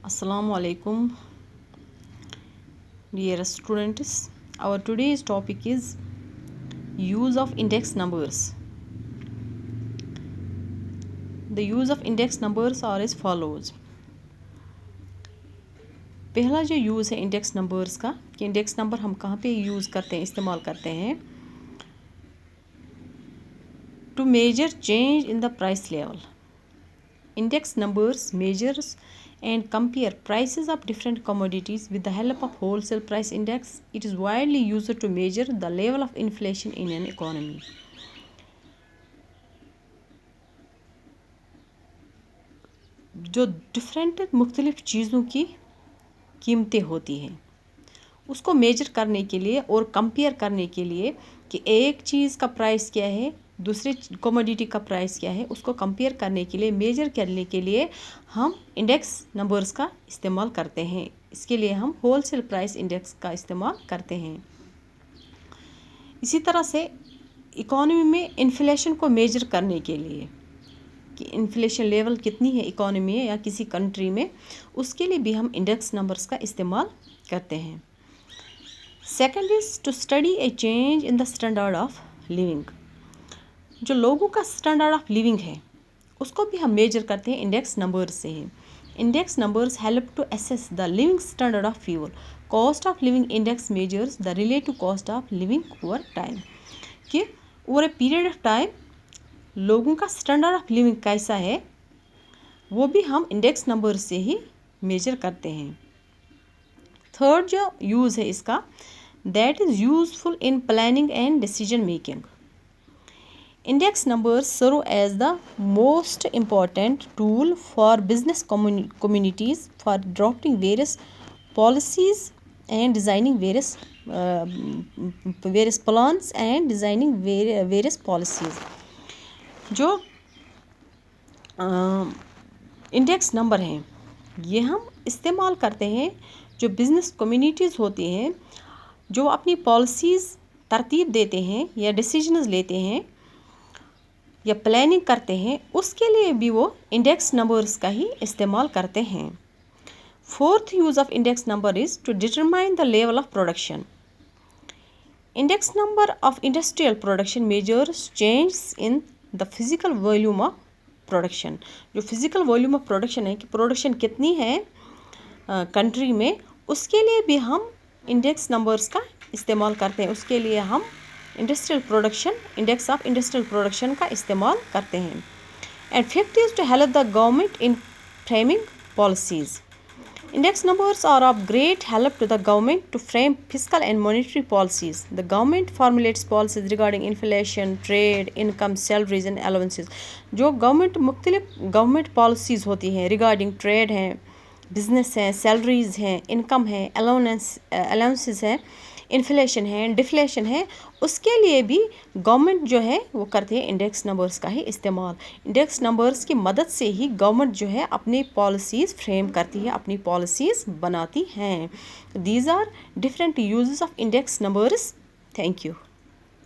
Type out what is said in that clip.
Assalamu alaikum, dear students. Our today's topic is use of index numbers. The use of index numbers are as follows. पहला जो use है index numbers का कि index number हम कहाँ पे use करते हैं, इस्तेमाल करते हैं to measure change in the price level. Index numbers measures and compare prices of different commodities with the help of wholesale price index. It is widely used to measure the level of inflation in an economy. जो different मुख्तलिफ चीज़ों की कीमतें होती हैं उसको major करने के लिए और कंपेयर करने के लिए कि एक चीज़ का प्राइस क्या है, दूसरे कमोडिटी का प्राइस क्या है, उसको कंपेयर करने के लिए, मेजर करने के लिए हम इंडेक्स नंबर्स का इस्तेमाल करते हैं. इसके लिए हम होलसेल प्राइस इंडेक्स का इस्तेमाल करते हैं. इसी तरह से इकोनॉमी में इन्फ्लेशन को मेजर करने के लिए कि इन्फ्लेशन लेवल कितनी है इकोनॉमी में या किसी कंट्री में, उसके लिए भी हम इंडेक्स नंबर्स का इस्तेमाल करते हैं. Second is to study a change in the standard of living. जो लोगों का स्टैंडर्ड ऑफ लिविंग है उसको भी हम मेजर करते हैं इंडेक्स नंबर्स से ही. Index numbers help to assess the living standard of people. Cost of living index measures the relative cost of living over time. कि over a period of time लोगों का स्टैंडर्ड ऑफ लिविंग कैसा है वो भी हम इंडेक्स नंबर से ही major करते हैं. थर्ड जो यूज़ है इसका, that is useful in planning and decision making. Index numbers serve as the most important tool for business communities for drafting various policies and designing various plans and designing various policies. जो index number हैं ये हम इस्तेमाल करते हैं जो business communities होती हैं, जो अपनी पॉलिसीज़ तरतीब देते हैं या डिसीजंस लेते हैं या प्लानिंग करते हैं, उसके लिए भी वो इंडेक्स नंबर्स का ही इस्तेमाल करते हैं. Fourth use of index number is to determine the level of production. Index number of industrial production measures change in the physical volume of production. जो फिज़िकल वॉल्यूम ऑफ प्रोडक्शन है कि production कितनी है country में, उसके लिए भी हम इंडेक्स नंबर्स का इस्तेमाल करते हैं. उसके लिए हम industrial production index of industrial production का इस्तेमाल करते हैं. And fifth is to help the government in framing policies. Index numbers are of great help to the government to frame physical and monetary policies. The government formulates policies regarding inflation, trade, income, salaries and allowances. जो government government policies होती हैं regarding trade हैं, business हैं, salaries हैं, income है, allowances हैं, inflation है, deflation है, उसके लिए भी गवर्नमेंट जो है वो करती है इंडेक्स नंबर्स का ही इस्तेमाल. इंडेक्स नंबर्स की मदद से ही गवर्नमेंट जो है अपनी पॉलिसीज़ फ्रेम करती है, अपनी पॉलिसीज़ बनाती हैं. These are different uses of index numbers. Thank you.